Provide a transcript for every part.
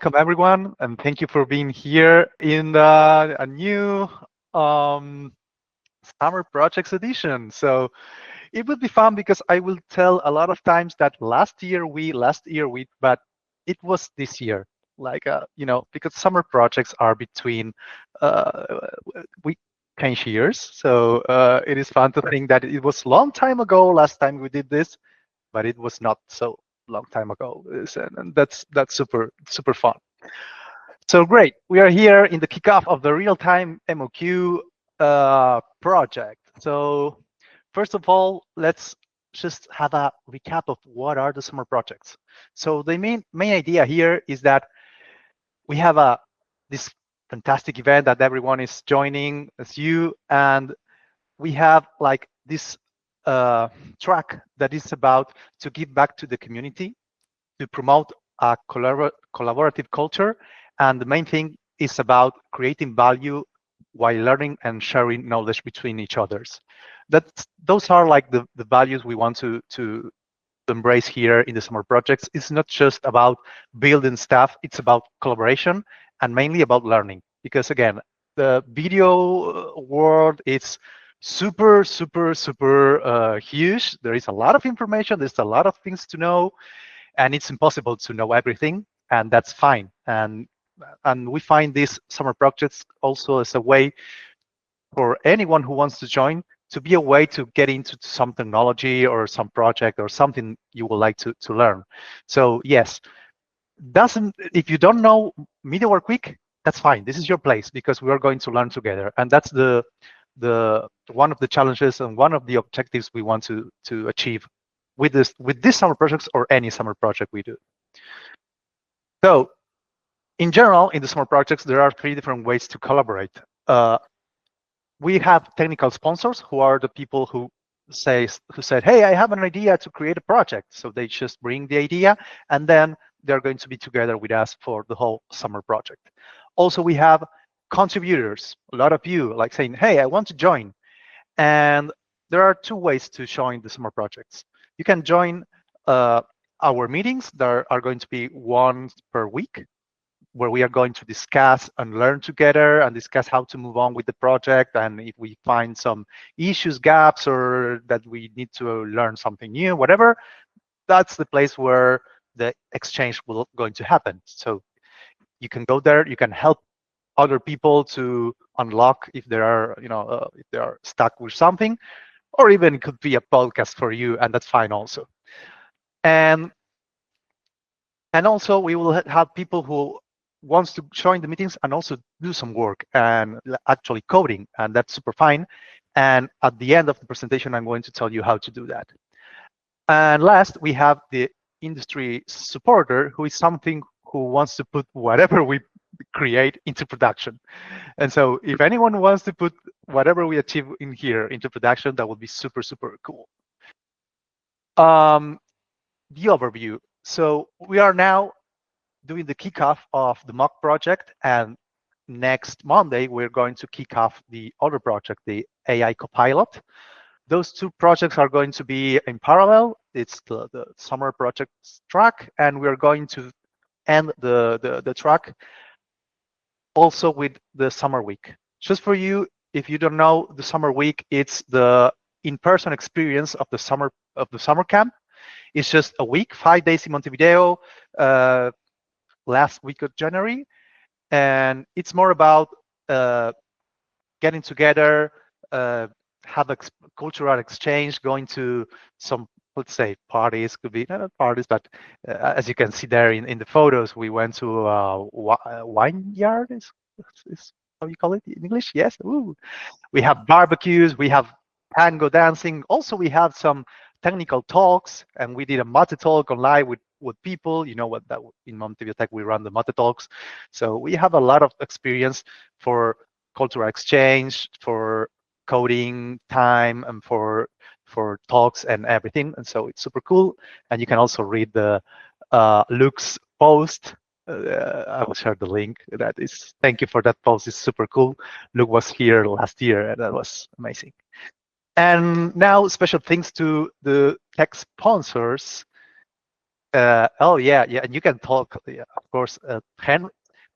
welcome everyone, and thank you for being here in a new Summer Projects edition. So it would be fun because I will tell a lot of times that last year we, but it was this year. Like, because summer projects are between, we change years. So it is fun to think that it was a long time ago last time we did this, but it was not so long time ago. And that's super fun. So great, we are here in the kickoff of the real-time MoQ project. So first of all, let's just have a recap of what are the summer projects. So the main idea here is that we have this fantastic event that everyone is joining as you, and we have like this track that is about to give back to the community, to promote a collaborative culture, and the main thing is about creating value while learning and sharing knowledge between each others. Those are like the values we want to embrace here in the summer projects. It's not just about building stuff, it's about collaboration and mainly about learning. Because again, the video world is super huge. There is a lot of information, there's a lot of things to know, and it's impossible to know everything, and that's fine. And we find these summer projects also as a way for anyone who wants to join to be a way to get into some technology or some project or something you would like to learn. So yes, if you don't know Media or QUIC, that's fine. This is your place because we are going to learn together, and that's the one of the challenges and one of the objectives we want to achieve with this summer projects or any summer project we do. So in general, in the summer projects, there are 3 different ways to collaborate. We have technical sponsors, who are the people who said, hey, I have an idea to create a project. So they just bring the idea, and then they're going to be together with us for the whole summer project. Also, we have contributors, a lot of you like saying, hey, I want to join. And there are 2 ways to join the summer projects. You can join our meetings. There are going to be once per week, where we are going to discuss and learn together and discuss how to move on with the project. And if we find some issues, gaps, or that we need to learn something new, whatever, that's the place where the exchange will going to happen. So you can go there, you can help other people to unlock if they are, if they are stuck with something, or even it could be a podcast for you, and that's fine also. And also we will have people who wants to join the meetings and also do some work and actually coding, and that's super fine. And at the end of the presentation, I'm going to tell you how to do that. And last, we have the industry supporter, who is something who wants to put whatever we create into production. And so if anyone wants to put whatever we achieve in here into production, that would be super cool. The overview. So we are now doing the kickoff of the MoQ project, and next Monday we're going to kick off the other project, the AI Copilot. Those 2 projects are going to be in parallel. It's the summer project track, and we're going to end the track also with the summer week. Just for you, if you don't know, the summer week, it's the in-person experience of the summer camp. It's just a week, 5 days in Montevideo, last week of January, and it's more about getting together, have a cultural exchange, going to some, let's say, parties, could be not parties, but as you can see there in the photos, we went to wine yard, is how you call it in English? Yes. Ooh. We have barbecues, we have tango dancing. Also, we have some technical talks, and we did a mate talk online with people. You know what, that in Montevideo Tech we run the mate talks. So we have a lot of experience for cultural exchange, for coding time, and for talks and everything. And so it's super cool. And you can also read the Luke's post. I will share the link. That is, thank you for that post. It's super cool. Luke was here last year, and that was amazing. And now special thanks to the tech sponsors. Oh yeah, yeah, and you can talk, yeah, of course.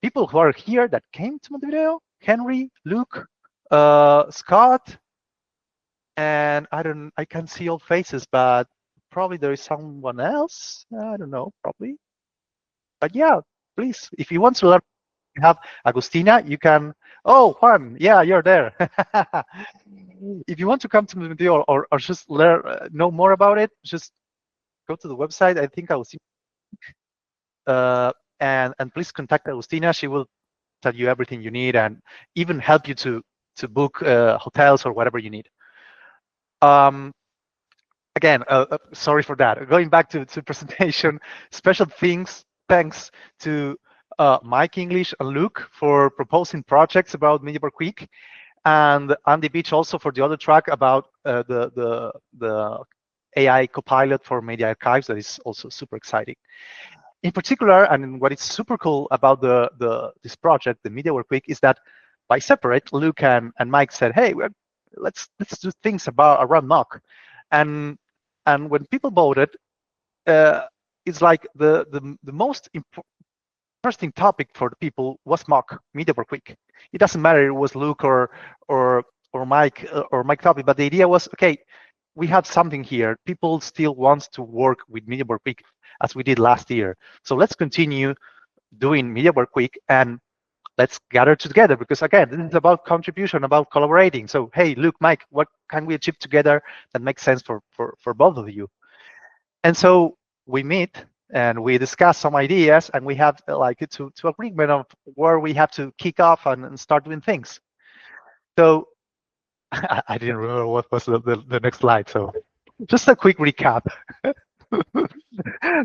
People who are here that came to Montevideo: Henry, Luke, Scott, and I can't see all faces, but probably there is someone else. I don't know, probably. But yeah, please, if you want to learn, you have Agustina. You can. Oh, Juan, yeah, you're there. If you want to come to Montevideo or just learn, know more about it, just go to the website. I think I will see. And please contact Agustina. She will tell you everything you need and even help you to book hotels or whatever you need. Again, sorry for that. Going back to presentation, special thanks to Mike English and Luke for proposing projects about MediaWork, and Andy Beach also for the other track about the AI Copilot for media archives. That is also super exciting. In particular, and what is super cool about this project, the MediaWork, is that by separate, Luke and Mike said, "Hey, let's do things around moq," and when people voted, it's like the most interesting topic for the people was moq, MediaWork. It doesn't matter it was Luke or Mike topic, but the idea was, okay, we have something here. People still want to work with MediaWork as we did last year. So let's continue doing MediaWork and let's gather together, because again, this is about contribution, about collaborating. So hey, Luke, Mike, what can we achieve together that makes sense for both of you? And so we meet and we discuss some ideas, and we have like to agreement of where we have to kick off and start doing things. So I didn't remember what was the next slide. So just a quick recap.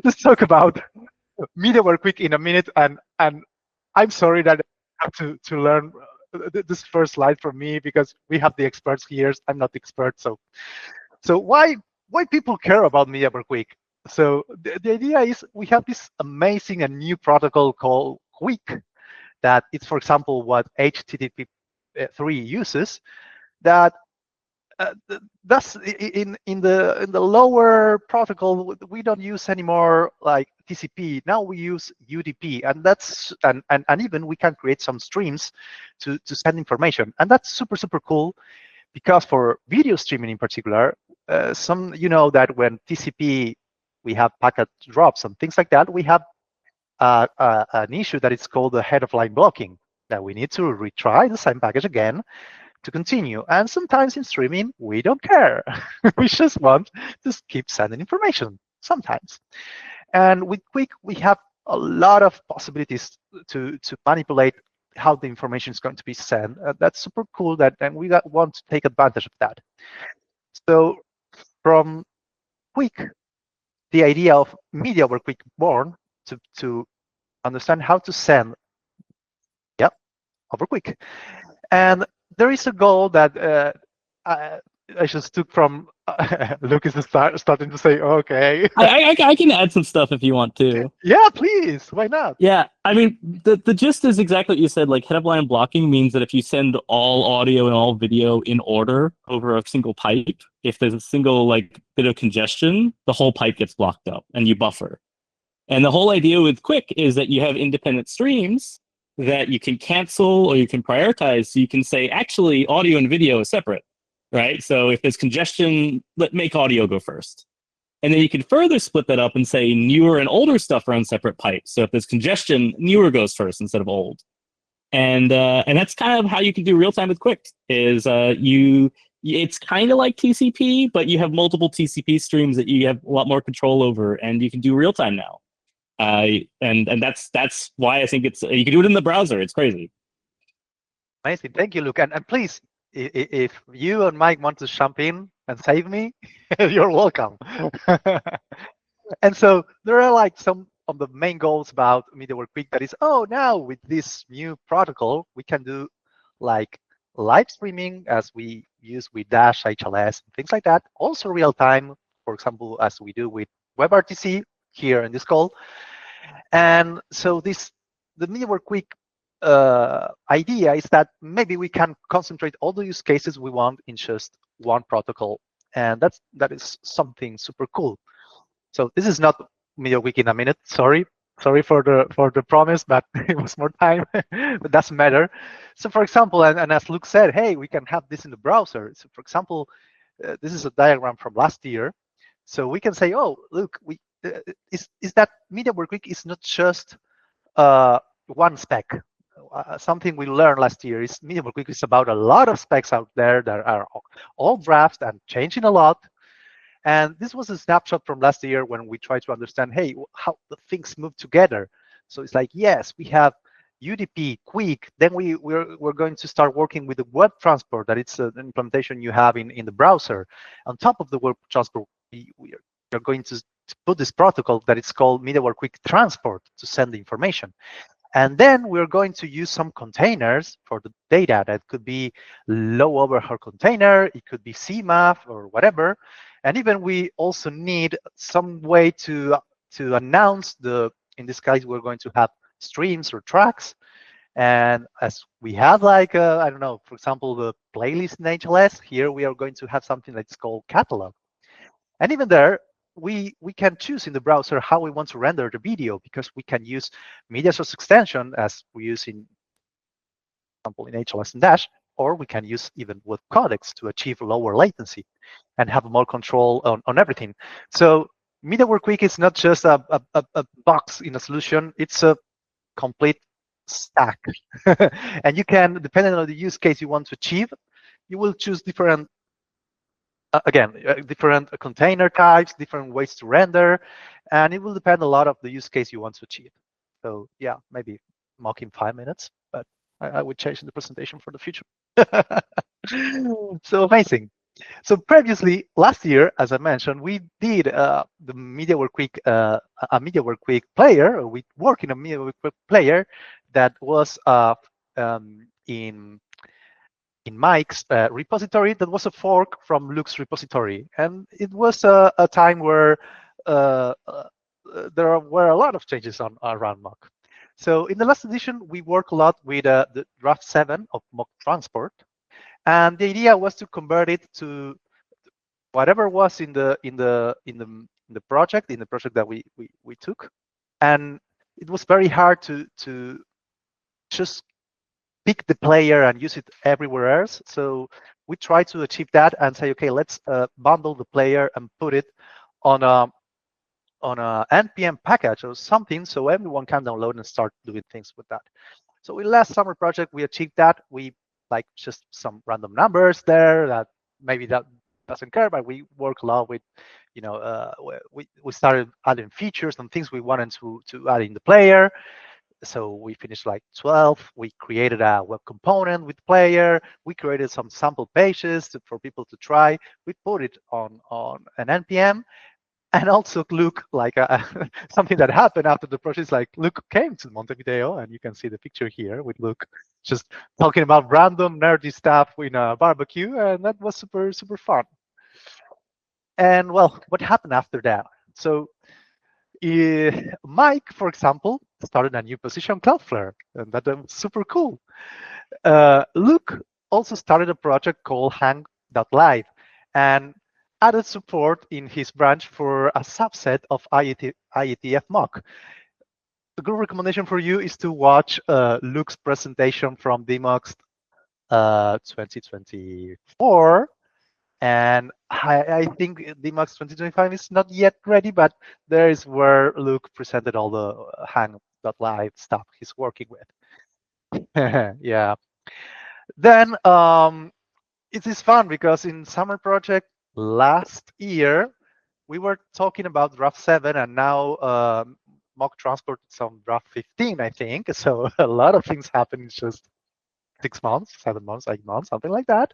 Let's talk about MediaWork in a minute, and I'm sorry that I have to learn this first slide from me, because we have the experts here. I'm not the expert. So why people care about MediaWork? So the idea is we have this amazing and new protocol called QUIC, that it's, for example, what HTTP3 uses. That thus in the lower protocol, we don't use anymore like TCP. Now we use UDP, and that's and even we can create some streams to send information, and that's super cool, because for video streaming in particular, that when TCP we have packet drops and things like that, we have an issue that is called the head of line blocking, that we need to retry the same package again to continue. And sometimes in streaming, we don't care. We just want to keep sending information sometimes. And with QUIC, we have a lot of possibilities to manipulate how the information is going to be sent. That's super cool, and we want to take advantage of that. So from QUIC, the idea of MediaWork born to understand how to send over QUIC. And there is a goal that I just took from Lucas starting to say, okay. I can add some stuff if you want to. Yeah, please. Why not? Yeah, I mean, the gist is exactly what you said. Like, head of line blocking means that if you send all audio and all video in order over a single pipe, if there's a single like bit of congestion, the whole pipe gets blocked up and you buffer. And the whole idea with QUIC is that you have independent streams that you can cancel or you can prioritize. So you can say, actually, audio and video is separate, right? So if there's congestion, make audio go first. And then you can further split that up and say newer and older stuff are on separate pipes. So if there's congestion, newer goes first instead of old. And that's kind of how you can do real time with QUIC. Is it's kind of like TCP, but you have multiple TCP streams that you have a lot more control over, and you can do real time now. And that's why I think it's, you can do it in the browser. It's crazy. Amazing. Thank you, Luke. And please, if you and Mike want to jump in and save me, you're welcome. And so there are like some of the main goals about MediaWork, that is, now with this new protocol, we can do like live streaming as we use with Dash, HLS, things like that. Also real time, for example, as we do with WebRTC here in this call. And so the MediaWork idea is that maybe we can concentrate all the use cases we want in just one protocol, and that is something super cool. So this is not MediaWiki in a minute. Sorry for the promise, but it was more time. But doesn't matter. So for example, and as Luke said, hey, we can have this in the browser. So for example, this is a diagram from last year. So we can say, oh, look, is that MediaWiki is not just one spec. Something we learned last year is MediaWiki is about a lot of specs out there that are all drafts and changing a lot. And this was a snapshot from last year when we tried to understand, hey, how the things move together. So it's like, yes, we have UDP, QUIC. Then we're going to start working with the web transport, that it's an implementation you have in the browser. On top of the web transport, we are going to put this protocol that it's called MediaWiki Transport to send the information. And then we're going to use some containers for the data. That could be low overhead container, it could be CMAF or whatever. And even we also need some way to announce in this case, we're going to have streams or tracks. And as we have like, I don't know, for example, the playlist in HLS, here we are going to have something that's called catalog. And even there, we can choose in the browser how we want to render the video, because we can use media source extension as we use in, for example, in HLS and Dash, or we can use even with codecs to achieve lower latency and have more control on everything. So MediaWiki is not just a box in a solution, it's a complete stack. And you can, depending on the use case you want to achieve, you will choose different different container types, different ways to render, and it will depend a lot of the use case you want to achieve. So yeah, maybe mock in 5 minutes, but I would change the presentation for the future. So amazing. So previously, last year, as I mentioned, we did the MediaWiki, a MediaWiki player. We work in a MediaWiki player that was in Mike's repository that was a fork from Luke's repository. And it was a time where there were a lot of changes around moq. So in the last edition, we worked a lot with the draft 7 of moq transport. And the idea was to convert it to whatever was in the project, that we took. And it was very hard to just pick the player and use it everywhere else. So we try to achieve that and say, okay, let's bundle the player and put it on a npm package or something, so everyone can download and start doing things with that. So in last summer project, we achieved that. We like just some random numbers there that maybe that doesn't care, but we work a lot with, we started adding features and things we wanted to add in the player. So we finished like 12. We created a web component with player. We created some sample pages for people to try. We put it on an npm. And also Luke, like something that happened after the project, like Luke came to Montevideo, and you can see the picture here with Luke just talking about random nerdy stuff in a barbecue, and that was super, super fun. And well, what happened after that? So Mike, for example, started a new position, Cloudflare, and that was super cool. Luke also started a project called hang.live and added support in his branch for a subset of IETF moq. The good recommendation for you is to watch Luke's presentation from DMOX 2024. And I think DMOX 2025 is not yet ready, but there is where Luke presented all the hang.live stuff he's working with. Yeah. Then it is fun because in summer project last year, we were talking about draft 7, and now moq transport is on draft 15, I think. So a lot of things happen in just 6 months, 7 months, 8 months, something like that.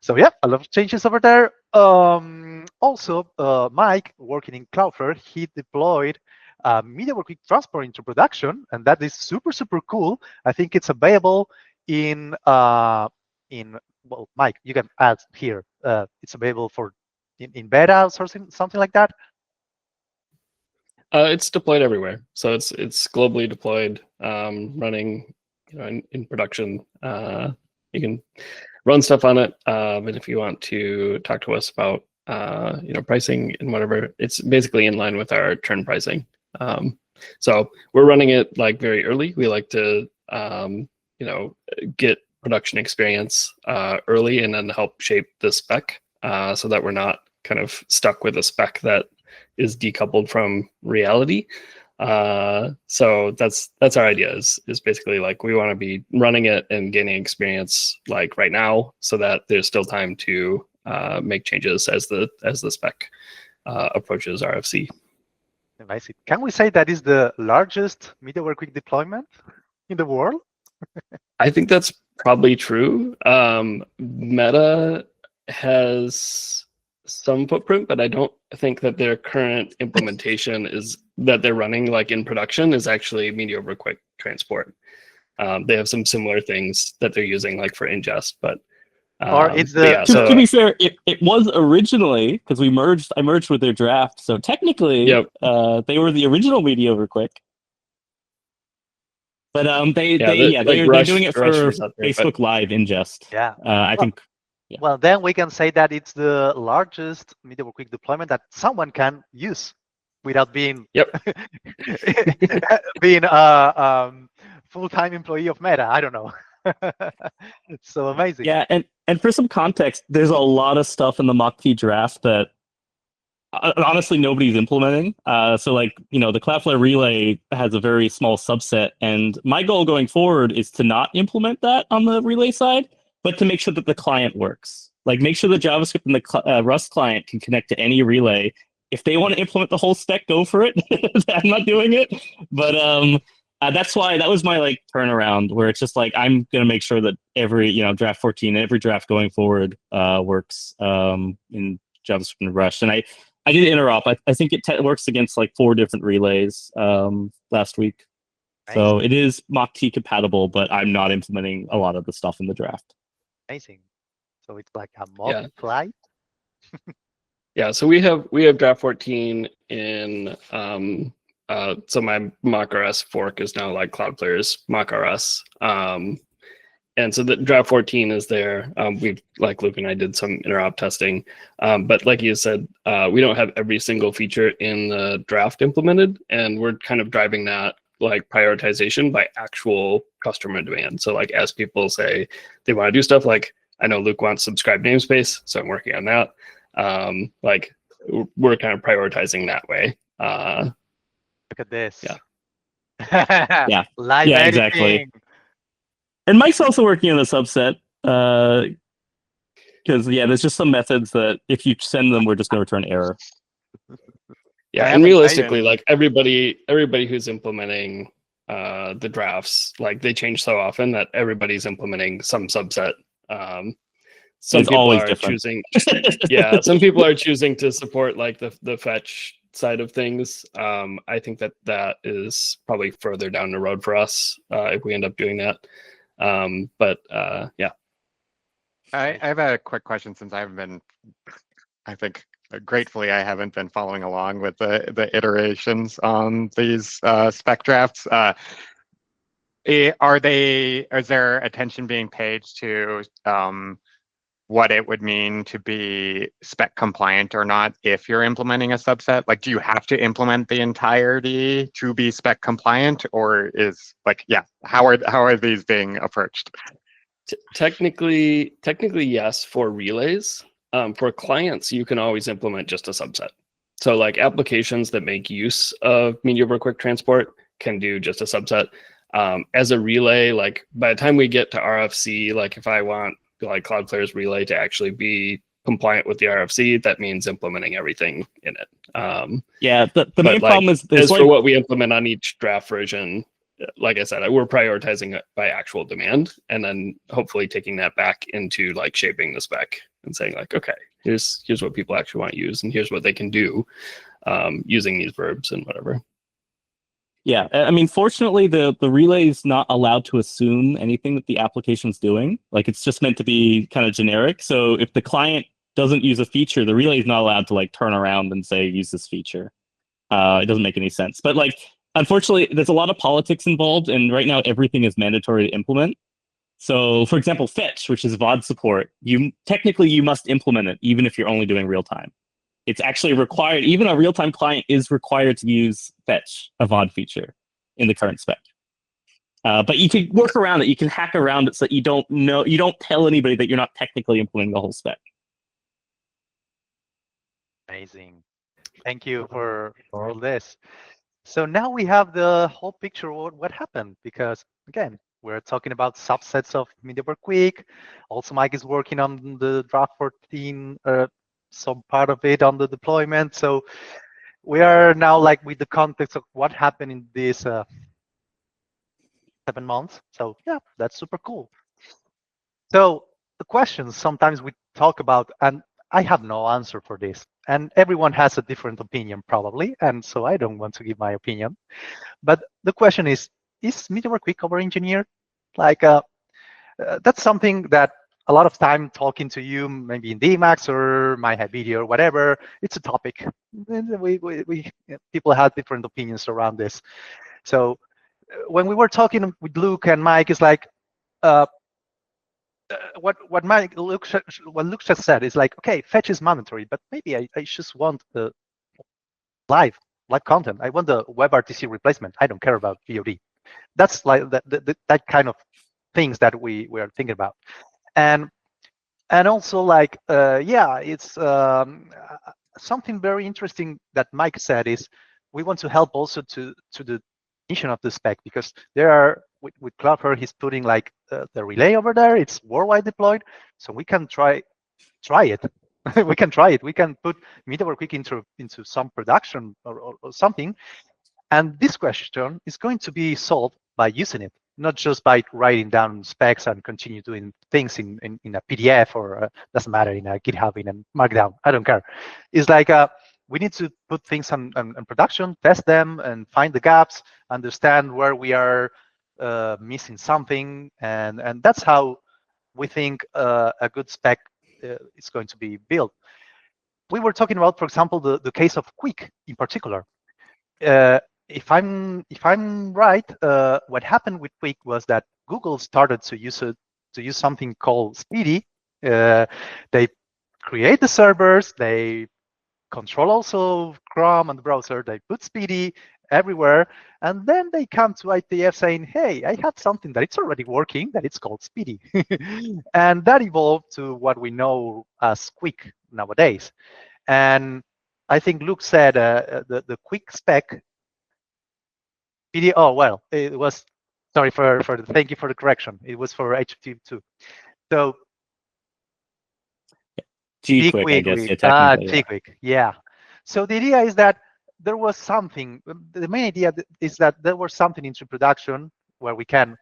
So yeah, a lot of changes over there. Also, Mike, working in Cloudflare, he deployed MediaWiki transport into production, and that is super, super cool. I think it's available in well, Mike, you can add here. It's available for in beta or something like that. It's deployed everywhere, so it's globally deployed, running, in production. You can run stuff on it, but if you want to talk to us about pricing and whatever. It's basically in line with our churn pricing. So we're running it like very early. We like to get production experience early and then help shape the spec so that we're not kind of stuck with a spec that is decoupled from reality. So that's our idea is basically like we want to be running it and gaining experience like right now so that there's still time to make changes as the spec approaches RFC. Amazing. Can we say that is the largest middleware quick deployment in the world? I think that's probably true. Meta has some footprint, but I don't think that their current implementation is that they're running like in production is actually media over quick transport. They have some similar things that they're using like for ingest, but or it's the yeah, to be fair, it was originally because I merged with their draft, so technically yep. They were the original media over quick. But they're doing it for Facebook Live ingest. Yeah, I think. Yeah. Well, then we can say that it's the largest media over quick deployment that someone can use without being being a full-time employee of Meta. I don't know. It's so amazing. Yeah, and for some context, there's a lot of stuff in the moq draft that honestly nobody's implementing. So like, the Cloudflare relay has a very small subset, and my goal going forward is to not implement that on the relay side, but to make sure that the client works. Like make sure the JavaScript and the Rust client can connect to any relay. If they want to implement the whole spec, go for it. I'm not doing it, but that's why that was my like turnaround, where it's just like I'm gonna make sure that every draft 14, every draft going forward works in JavaScript and Rust. And I did interop. I think it works against like 4 different relays last week. Nice. So it is moq compatible, but I'm not implementing a lot of the stuff in the draft. Amazing. So it's like a mock flight. Yeah, so we have draft 14 in so my mock-RS fork is now like Cloudflare's mock-RS. And so the draft 14 is there. We've like Luke and I did some interop testing, but like you said, we don't have every single feature in the draft implemented, and we're kind of driving that like prioritization by actual customer demand. So like as people say they want to do stuff, like I know Luke wants subscribe namespace, so I'm working on that. Like we're kind of prioritizing that way. Look at this. Yeah. Yeah. Live editing. Exactly. And Mike's also working on a subset because there's just some methods that if you send them, we're just going to return error. Yeah, and realistically, like everybody who's implementing the drafts, like they change so often that everybody's implementing some subset. Some people are choosing, some people are choosing to support like the fetch side of things. I think that is probably further down the road for us if we end up doing that. But yeah. I have a quick question since I think gratefully I haven't been following along with the iterations on these spec drafts. Is there attention being paid to what it would mean to be spec compliant or not if you're implementing a subset? Like, do you have to implement the entirety to be spec compliant, or is how are these being approached? Technically yes, for relays. For clients, you can always implement just a subset. So like applications that make use of media over quick transport can do just a subset. As a relay, like by the time we get to RFC, like if I want like Cloudflare's relay to actually be compliant with the RFC, that means implementing everything in it. The main problem is for what we implement on each draft version, like I said, we're prioritizing it by actual demand, and then hopefully taking that back into like shaping the spec and saying like, okay, here's what people actually want to use, and here's what they can do using these verbs and whatever. Yeah, I mean, fortunately, the relay is not allowed to assume anything that the application's doing. Like, it's just meant to be kind of generic. So if the client doesn't use a feature, the relay is not allowed to like turn around and say, use this feature. It doesn't make any sense. But like, unfortunately, there's a lot of politics involved, and right now everything is mandatory to implement. So, for example, fetch, which is VOD support, you must implement it, even if you're only doing real time. It's actually required. Even a real-time client is required to use fetch, a VOD feature, in the current spec. But you can work around it. You can hack around it so that you don't tell anybody that you're not technically implementing the whole spec. Amazing. Thank you for all this. So now we have the whole picture of what happened, because again, we're talking about subsets of MediaWare QUIC. Also, Mike is working on the draft 14, some part of it on the deployment. So we are now like with the context of what happened in these 7 months. So yeah, that's super cool. So the questions sometimes we talk about, and I have no answer for this, and everyone has a different opinion probably, and so I don't want to give my opinion. But the question is MediaWare QUIC over-engineered? Like that's something that a lot of time talking to you, maybe in DMAX or my head video or whatever, it's a topic. And people have different opinions around this. So when we were talking with Luke and Mike, it's like what Luke just said is like, okay, fetch is mandatory, but maybe I just want the live content. I want the WebRTC replacement. I don't care about VOD. That's like that kind of things that we are thinking about. And also like yeah, it's something very interesting that Mike said is we want to help also to the definition of the spec, because there are with Cloudflare, he's putting like the relay over there. It's worldwide deployed, so we can try it. We can try it. We can put MediaWare QUIC into some production or something, and this question is going to be solved by using it, not just by writing down specs and continue doing things in a PDF or doesn't matter, in a GitHub, in a Markdown. I don't care. It's like we need to put things on production, test them, and find the gaps, understand where we are missing something, and that's how we think a good spec is going to be built. We were talking about, for example, the case of QUIC in particular. If I'm right, what happened with QUIC was that Google started to use something called Speedy. They create the servers, they control also Chrome and the browser, they put Speedy everywhere, and then they come to IETF saying, hey, I have something that it's already working, that it's called Speedy. And that evolved to what we know as QUIC nowadays. And I think Luke said the QUIC spec, Speedy, oh, well, it was, sorry thank you for the correction. It was for HTTP2. So QUIC, I guess, yeah, technically. QUIC, yeah. So the idea is that there was something, the main idea is that there was something into production where we can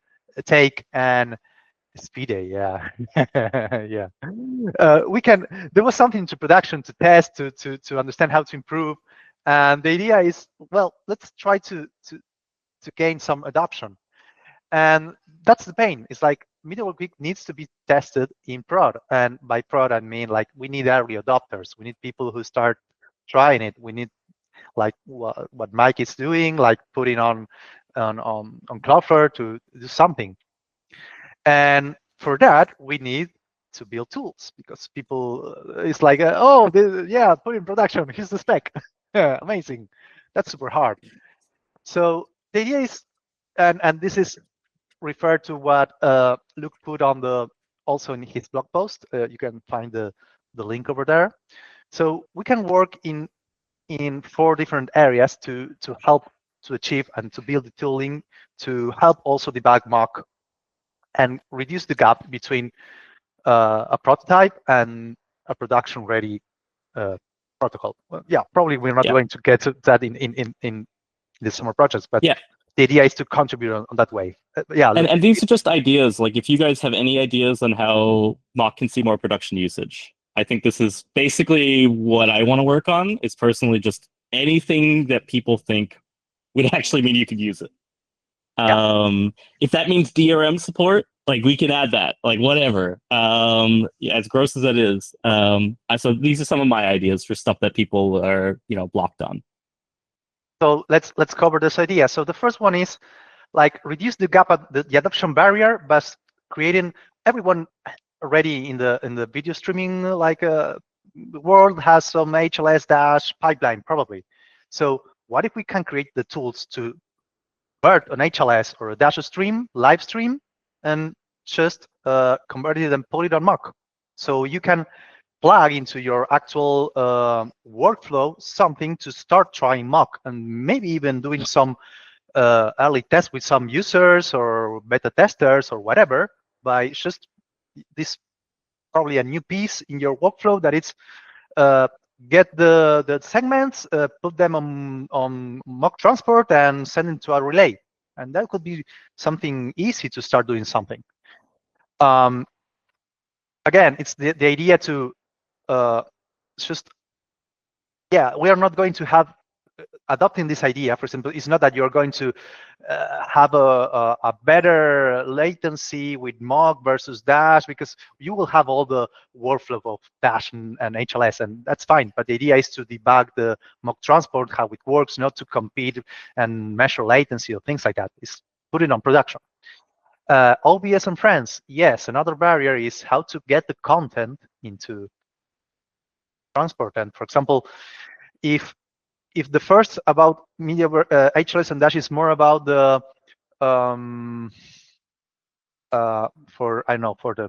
take and Speedy, yeah. Yeah. There was something into production to test, to understand how to improve. And the idea is, well, let's try to gain some adoption. And that's the pain. It's like MediaWare QUIC needs to be tested in prod. And by prod, I mean like we need early adopters. We need people who start trying it. We need like what Mike is doing, like putting on Cloudflare to do something. And for that, we need to build tools, because people, it's like, oh, yeah, put in production. Here's the spec. Yeah, amazing. That's super hard. So the idea is, and this is referred to what Luke put on also in his blog post. You can find the link over there. So we can work in 4 different areas to help to achieve and to build the tooling to help also debug mock and reduce the gap between a prototype and a production ready protocol. Well, yeah, probably we're not going to get to that in the summer projects, but yeah, the idea is to contribute on that way. Yeah, and these are just ideas. Like if you guys have any ideas on how mock can see more production usage, I think this is basically what I want to work on. Is personally just anything that people think would actually mean you could use it. If that means DRM support, like we can add that, like whatever. Yeah, as gross as that is. So these are some of my ideas for stuff that people are, blocked on. So let's cover this idea. So the first one is like reduce the gap at the adoption barrier by creating everyone already in the video streaming like the world has some HLS dash pipeline probably. So what if we can create the tools to convert an HLS or a dash stream, live stream, and just convert it and put it on moq? So you can plug into your actual workflow something to start trying moq and maybe even doing some early tests with some users or beta testers or whatever by just this probably a new piece in your workflow that it's get the segments, put them on moq transport and send them to a relay. And that could be something easy to start doing something. Again, it's the idea to just, yeah, we are not going to have adopting this idea, for example, it's not that you're going to have a better latency with moq versus dash, because you will have all the workflow of dash and HLS, and that's fine. But the idea is to debug the moq transport, how it works, not to compete and measure latency or things like that. It's put it on production. OBS and friends, yes, another barrier is how to get the content into transport. And for example, if the first about media HLS and dash is more about the for I don't know, for the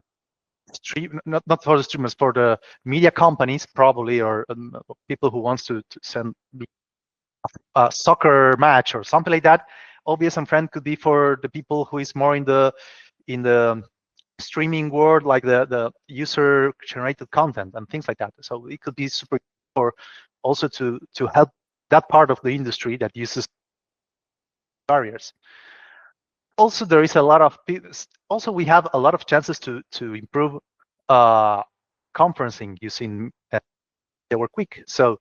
stream, not for the streamers, for the media companies probably, or people who wants to send a soccer match or something like that. OBS and friend could be for the people who is more in the streaming world, like the user generated content and things like that. So it could be super for also to help that part of the industry that uses barriers. Also, there is a lot of, also we have a lot of chances to improve conferencing using our QUIC. So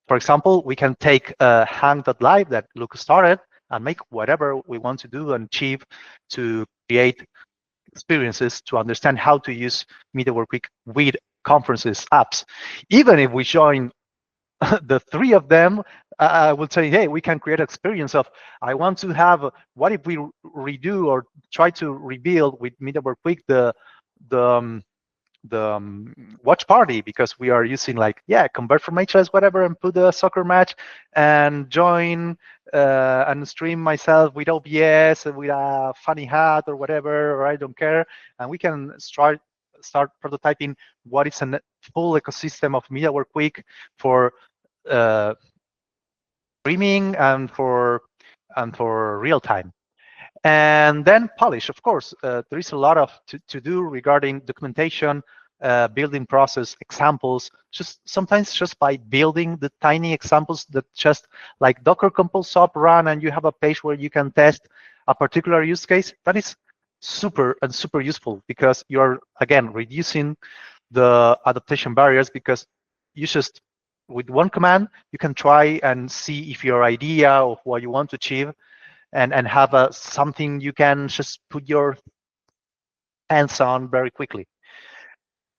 for example, we can take hang.live that Luke started and make whatever we want to do and achieve to create experiences to understand how to use middleware QUIC with conferences apps. Even if we join the three of them, I will say, hey, we can create an experience of, I want to have, what if we redo or try to rebuild with middleware QUIC the watch party, because we are using like, yeah, convert from HLS, whatever, and put a soccer match and join and stream myself with OBS with a funny hat or whatever, or I don't care. And we can start prototyping what is a full ecosystem of middleware QUIC for streaming and for real time. And then polish, of course. There is a lot of to do regarding documentation, building process, examples. Just sometimes just by building the tiny examples that just like Docker compose sub run, and you have a page where you can test a particular use case. That is super useful, because you're again reducing the adaptation barriers, because you just with one command you can try and see if your idea of what you want to achieve and have something you can just put your hands on very quickly.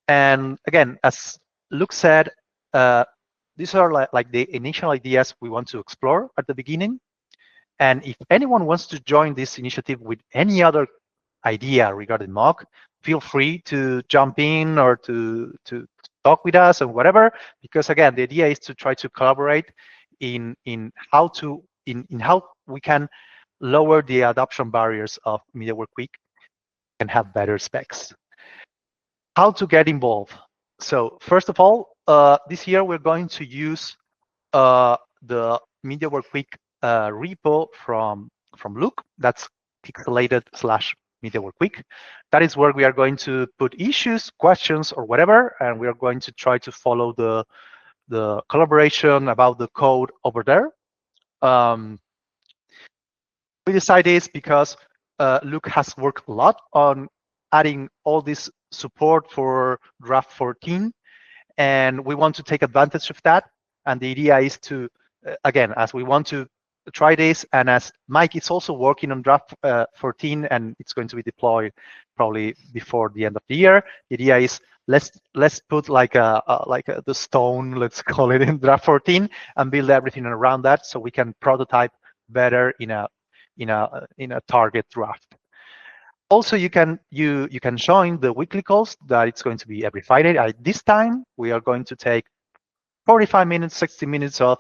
And again, as Luke said, these are like the initial ideas we want to explore at the beginning. And if anyone wants to join this initiative with any other idea regarding moq, feel free to jump in or to talk with us or whatever, because again, the idea is to try to collaborate in how we can lower the adoption barriers of middleware QUIC and have better specs. How to get involved? So first of all, this year we're going to use the middleware QUIC repo from Luke. That's pixelated/middleware QUIC. That is where we are going to put issues, questions, or whatever, and we are going to try to follow the collaboration about the code over there. We decided this because Luke has worked a lot on adding all this support for draft 14, and we want to take advantage of that. And the idea is to, again, as we want to try this, and as Mike is also working on draft 14, and it's going to be deployed probably before the end of the year. The idea is let's put like the stone, let's call it, in draft 14, and build everything around that, so we can prototype better in a target draft. Also, you can join the weekly calls that it's going to be every Friday. At this time, we are going to take 45 minutes, 60 minutes of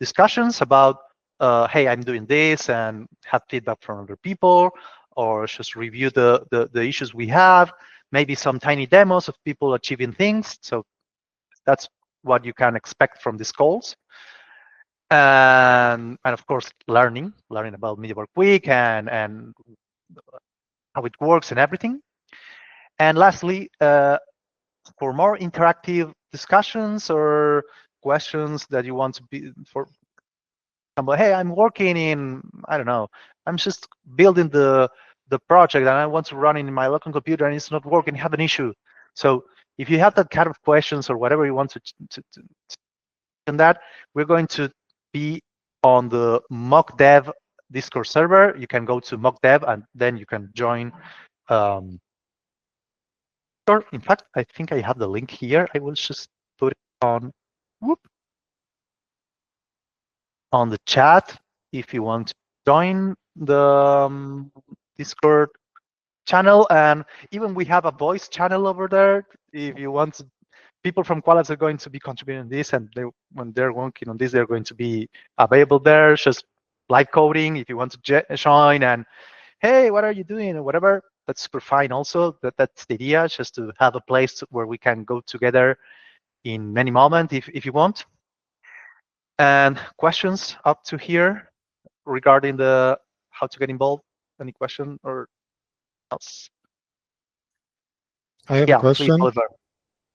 discussions about, hey, I'm doing this, and have feedback from other people, or just review the issues we have, maybe some tiny demos of people achieving things. So that's what you can expect from these calls. And of course, learning about MediaWork QUIC and how it works and everything. And lastly, for more interactive discussions or questions that you want to be, for example, hey, I'm working in, I don't know, I'm just building the project and I want to run it in my local computer and it's not working, have an issue. So if you have that kind of questions or whatever you want to and that, we're going to be on the mock dev Discord server. You can go to mock dev and then you can join. In fact, I think I have the link here. I will just put it on the chat if you want to join the Discord channel. And even we have a voice channel over there. If you want to, people from Qualys are going to be contributing this, and when they're working on this, they're going to be available there. Just live coding if you want to join, and hey, what are you doing or whatever. That's super fine. Also, that's the idea, just to have a place where we can go together in many moments if you want. And questions up to here regarding the how to get involved. Any question or else? I have a question. Please, Oliver.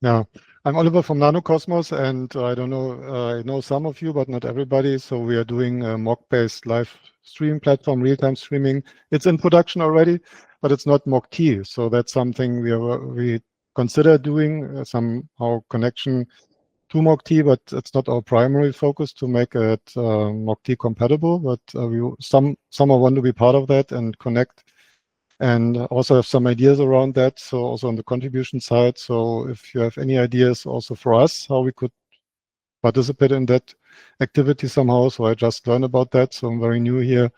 Yeah, I'm Oliver from NanoCosmos, and I don't know, I know some of you, but not everybody. So we are doing a mock-based live stream platform, real-time streaming. It's in production already, but it's not moq-t. So that's something we consider doing, somehow connection to moq-t, but it's not our primary focus to make it moq-t compatible. But some want to be part of that and connect, and also have some ideas around that. So also on the contribution side. So if you have any ideas also for us, how we could participate in that activity somehow. So I just learned about that. So I'm very new here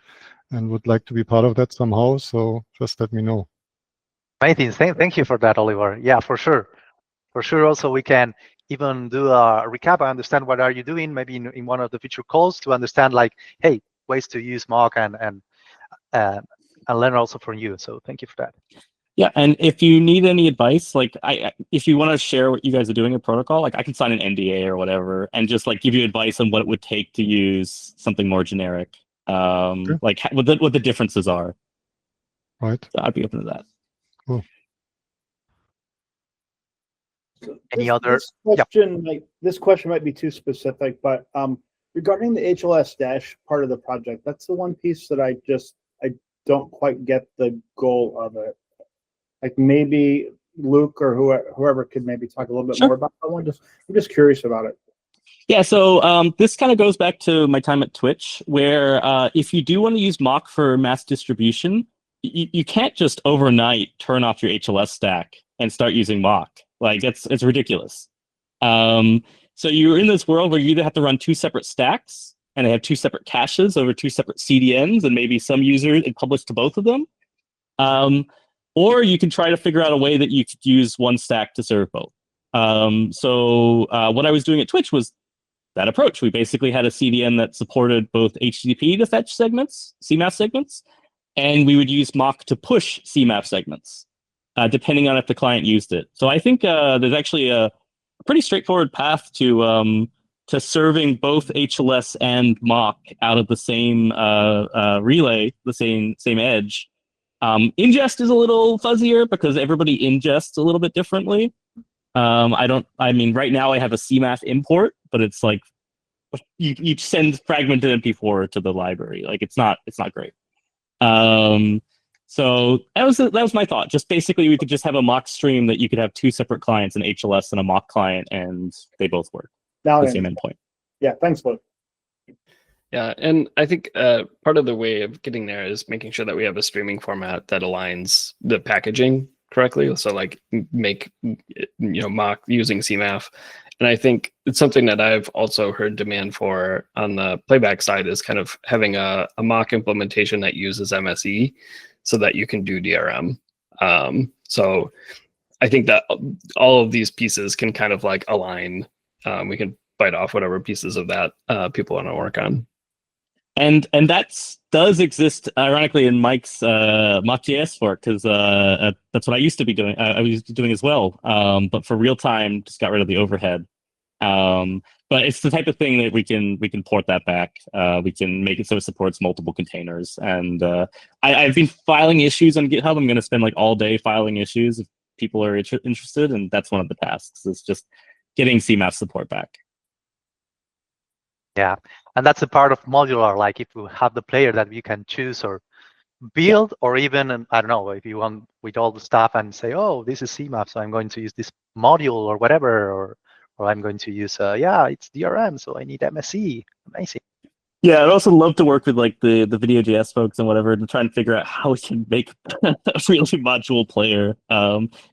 and would like to be part of that somehow. So just let me know. Amazing. Thank you for that, Oliver. Yeah, for sure. For sure. Also, we can even do a recap. I understand what are you doing, maybe in one of the future calls, to understand, like, hey, ways to use moq and learn also from you. So thank you for that. Yeah, and if you need any advice, like if you want to share what you guys are doing in protocol, like I can sign an NDA or whatever, and just like give you advice on what it would take to use something more generic, like what the differences are. Right. So I'd be open to that. Cool. Any other? This question might be too specific, but regarding the HLS dash part of the project, that's the one piece that I don't quite get the goal of it. Like maybe Luke or whoever could maybe talk a little bit more about that one. I'm just curious about it. Yeah, so this kind of goes back to my time at Twitch, where if you do want to use moq for mass distribution, you can't just overnight turn off your HLS stack and start using moq. Like it's ridiculous. So you're in this world where you either have to run two separate stacks, and they have two separate caches over two separate CDNs, and maybe some user publish to both of them. Or you can try to figure out a way that you could use one stack to serve both. So what I was doing at Twitch was that approach. We basically had a CDN that supported both HTTP to fetch segments, CMAF segments, and we would use moq to push CMAF segments, depending on if the client used it. So I think there's actually a pretty straightforward path to serving both HLS and moq out of the same relay, the same edge. Ingest is a little fuzzier because everybody ingests a little bit differently. I mean, right now I have a CMAF import, but it's like you send fragmented MP4 to the library. Like it's not great. So that was my thought. Just basically, we could just have a moq stream that you could have two separate clients, an HLS and a moq client, and they both work. The same endpoint. Yeah, thanks, Luke. Yeah, and I think part of the way of getting there is making sure that we have a streaming format that aligns the packaging correctly. So like make moq using CMAF. And I think it's something that I've also heard demand for on the playback side is kind of having a moq implementation that uses MSE so that you can do DRM. So I think that all of these pieces can kind of like align. We can bite off whatever pieces of that people want to work on. And that does exist, ironically, in Mike's moq-js fork, because that's what I used to be doing. I was doing as well, but for real time, just got rid of the overhead. But it's the type of thing that we can port that back. We can make it so it supports multiple containers. And I've been filing issues on GitHub. I'm going to spend like all day filing issues if people are interested, and that's one of the tasks. It's just getting CMAF support back. Yeah, and that's a part of modular. Like if you have the player that you can choose or build, or even, I don't know, if you want with all the stuff and say, oh, this is CMAP, so I'm going to use this module or whatever, or I'm going to use, yeah, it's DRM, so I need MSE. Amazing. Yeah, I'd also love to work with like the Video.js folks and whatever to try and figure out how we can make a really module player.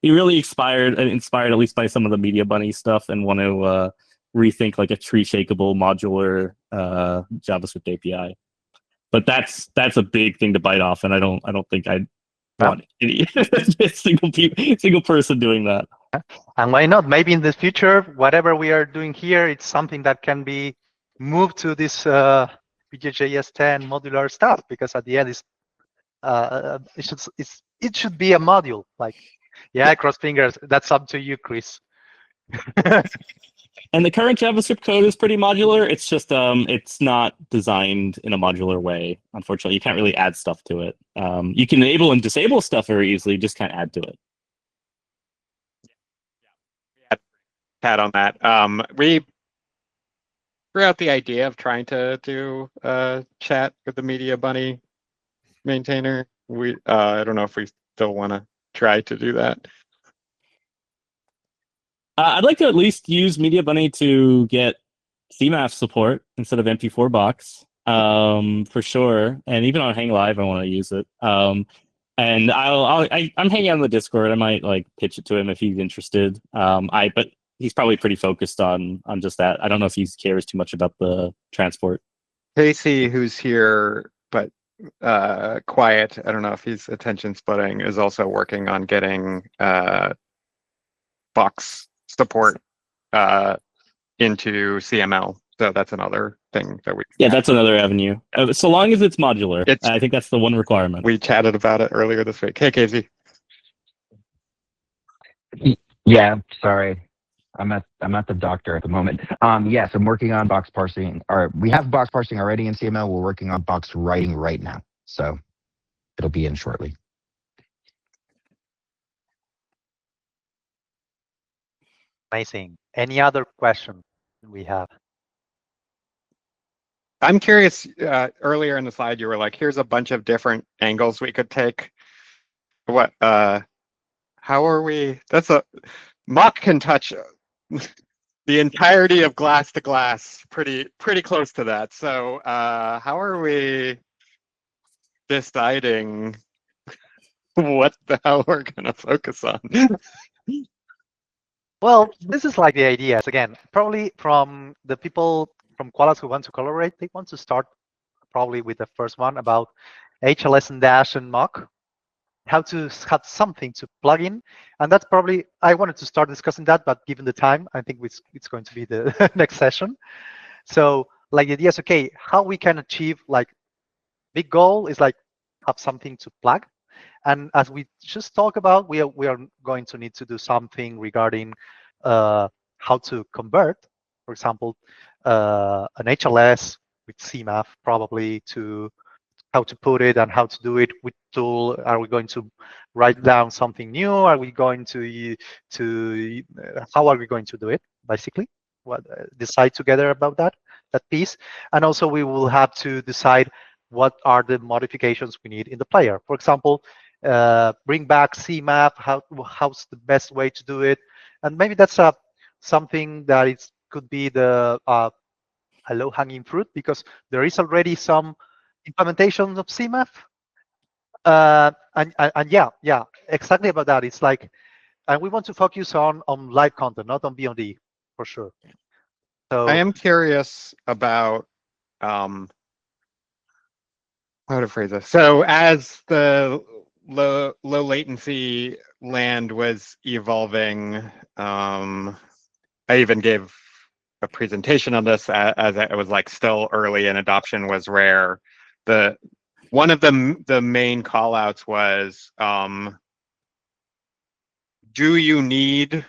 He really inspired at least by some of the Media Bunny stuff, and want to rethink like a tree shakeable modular JavaScript API. But that's a big thing to bite off, and I don't think I'd want any single person doing that. And why not? Maybe in the future, whatever we are doing here, it's something that can be moved to this Vue.js 10 modular stuff, because at the end, it should be a module. Like, yeah, cross fingers. That's up to you, Chris. And the current JavaScript code is pretty modular. It's just it's not designed in a modular way. Unfortunately, you can't really add stuff to it. You can enable and disable stuff very easily, just can't add to it. Pat on that. We threw out the idea of trying to do chat with the Media Bunny maintainer. I don't know if we still want to try to do that. I'd like to at least use Media Bunny to get CMAF support instead of MP4 box, for sure. And even on Hang Live, I want to use it. And I'm hanging out on the Discord. I might like pitch it to him if he's interested. But he's probably pretty focused on just that. I don't know if he cares too much about the transport. Casey, who's here but quiet, I don't know if he's attention splitting, is also working on getting box support into CML. So that's another thing that we. Yeah, that's another avenue. So long as it's modular, I think that's the one requirement. We chatted about it earlier this week. Hey, Casey. Yeah, sorry. I'm at the doctor at the moment. Yes, I'm working on box parsing. Or we have box parsing already in CML. We're working on box writing right now, so it'll be in shortly. Amazing. Any other question we have? I'm curious, earlier in the slide, you were like, here's a bunch of different angles we could take. What, how are we, moq can touch the entirety of glass to glass, pretty close to that. So how are we deciding what the hell we're gonna focus on? Well, this is like the ideas. Again, probably from the people from Qualys who want to collaborate, they want to start probably with the first one about HLS and Dash and moq, how to have something to plug in. And that's probably, I wanted to start discussing that, but given the time, I think it's going to be the next session. So like the idea is, okay, how we can achieve, like, big goal is like have something to plug. And as we just talked about, we are going to need to do something regarding how to convert, for example, an HLS with CMAF, probably, to how to put it and how to do it with tool. Are we going to write down something new? Are we going to how are we going to do it, basically? What, decide together about that piece. And also we will have to decide what are the modifications we need in the player. For example, bring back CMAF, how's the best way to do it. And maybe that's something that could be the a low-hanging fruit, because there is already some implementations of CMAF. And yeah, exactly about that. It's like, and we want to focus on live content, not on BOD, for sure. So I am curious about how to phrase this. So as the low latency land was evolving, I even gave a presentation on this as it was like still early and adoption was rare. One of the main call outs was, do you need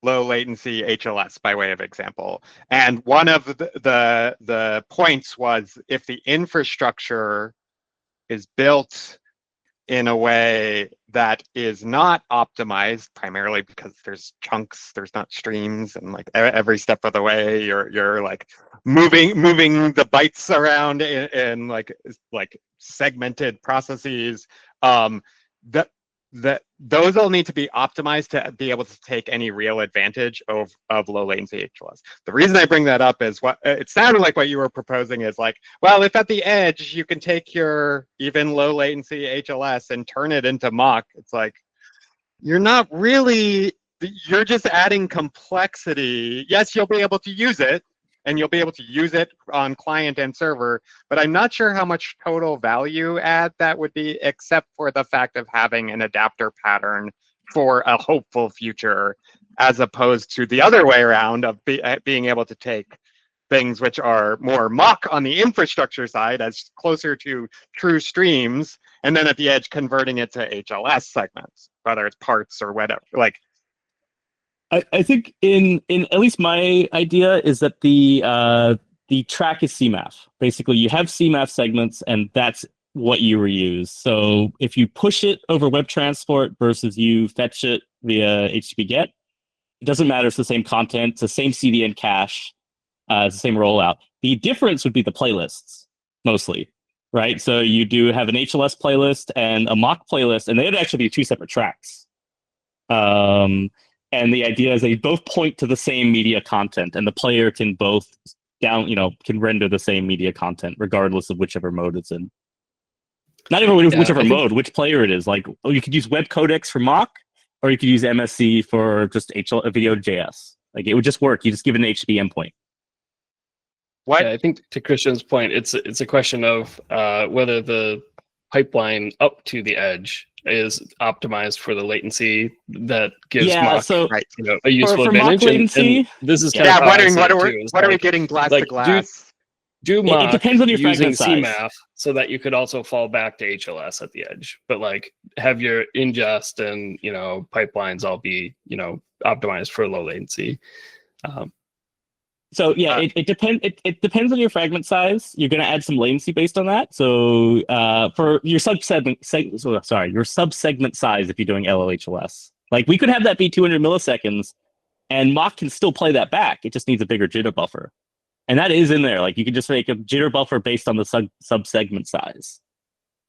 low latency HLS by way of example? And one of the points was if the infrastructure is built in a way that is not optimized, primarily because there's chunks, there's not streams, and like every step of the way you're like moving the bytes around in like segmented processes. Those all need to be optimized to be able to take any real advantage of low latency HLS. The reason I bring that up is what it sounded like what you were proposing is like, well, if at the edge you can take your even low latency HLS and turn it into moq, it's like, you're not really, you're just adding complexity. Yes, you'll be able to use it, and you'll be able to use it on client and server, but I'm not sure how much total value add that would be, except for the fact of having an adapter pattern for a hopeful future, as opposed to the other way around of being able to take things which are more moq on the infrastructure side as closer to true streams, and then at the edge converting it to HLS segments, whether it's parts or whatever. Like, I think in at least my idea is that the track is CMAF. Basically, you have CMAF segments, and that's what you reuse. So if you push it over web transport versus you fetch it via HTTP GET, it doesn't matter. It's the same content, it's the same CDN cache, it's the same rollout. The difference would be the playlists, mostly, right? So you do have an HLS playlist and a moq playlist, and they'd actually be two separate tracks. And the idea is they both point to the same media content, and the player can both can render the same media content regardless of whichever mode it's in. Not even whichever mode, which player it is. Like, you could use web codecs for moq, or you could use MSC for just video.js. Like, it would just work. You just give it an HTTP endpoint. What? Yeah, I think to Christian's point, it's a question of whether the pipeline up to the edge is optimized for the latency that gives moq a useful advantage. Latency, and this is kind of wondering what are we getting glass to glass? Do moq it depends on your using fragment size. CMAF so that you could also fall back to HLS at the edge, but like have your ingest and pipelines all be optimized for low latency. So yeah, it depends. It depends on your fragment size. You're going to add some latency based on that. So for your subsegment size, if you're doing LLHLS, like we could have that be 200 milliseconds, and moq can still play that back. It just needs a bigger jitter buffer, and that is in there. Like, you can just make a jitter buffer based on the subsegment size.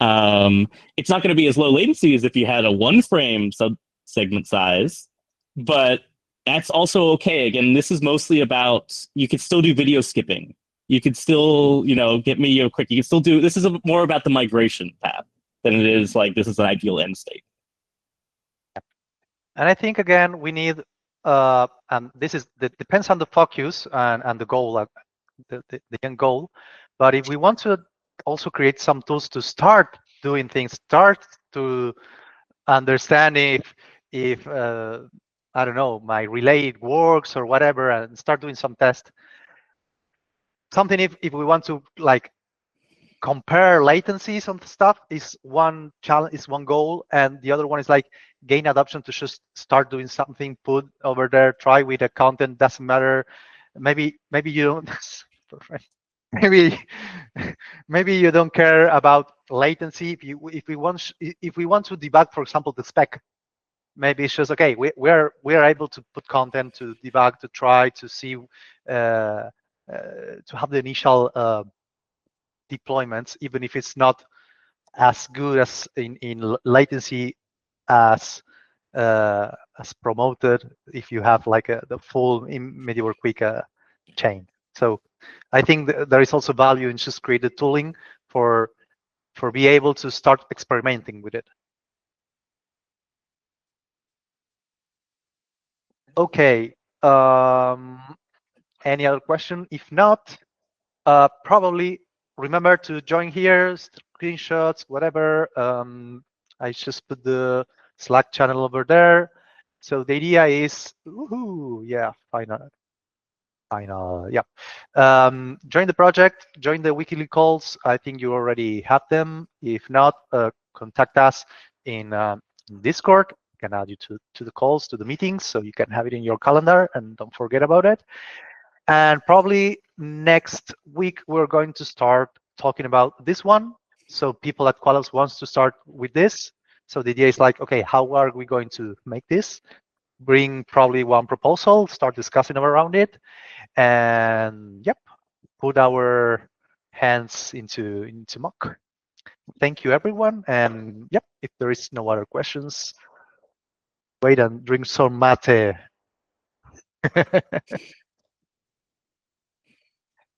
It's not going to be as low latency as if you had a 1-frame subsegment size, but that's also okay. Again, this is mostly about, you could still do video skipping. You could still, get me QUIC. You can still do, this is more about the migration path than it is like, this is an ideal end state. And I think, again, we need, and this is, depends on the focus and the goal, the end goal. But if we want to also create some tools to start doing things, start to understand if I don't know, my relay works or whatever, and start doing some tests. Something if we want to like compare latencies on stuff is one challenge, is one goal, and the other one is like gain adoption to just start doing something, put over there, try with the content, doesn't matter. Maybe you don't maybe you don't care about latency. If we want to debug, for example, the spec, maybe it's just okay. We're able to put content to debug, to try to see, to have the initial deployments, even if it's not as good as in latency as promoted. If you have like the full medieval QUIC chain, so I think there is also value in just create the tooling for be able to start experimenting with it. Okay. Any other question? If not, probably remember to join here, screenshots, whatever. I just put the Slack channel over there. So the idea is, woohoo, yeah, final, yeah. Join the project, join the weekly calls. I think you already have them. If not, contact us in Discord. I can add you to the calls, to the meetings, so you can have it in your calendar and don't forget about it. And probably next week, we're going to start talking about this one. So people at Qualos wants to start with this. So the idea is like, okay, how are we going to make this? Bring probably one proposal, start discussing around it, and yep, put our hands into mock. Thank you, everyone. And yep, if there is no other questions, wait and drink some mate.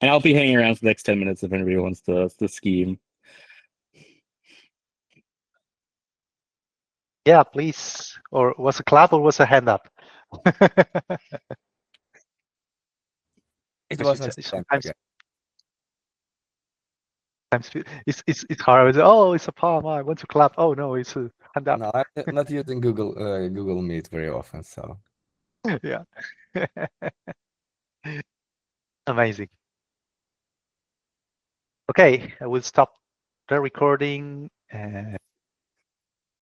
And I'll be hanging around for the next 10 minutes if anybody wants to scheme. Yeah, please. Or was a clap or was a hand up? It was a sometimes it's hard. I was, oh, it's a palm. I want to clap. Oh no, it's a hand up. No, I'm not using Google Meet very often, so Yeah. Amazing. Okay, I will stop the recording.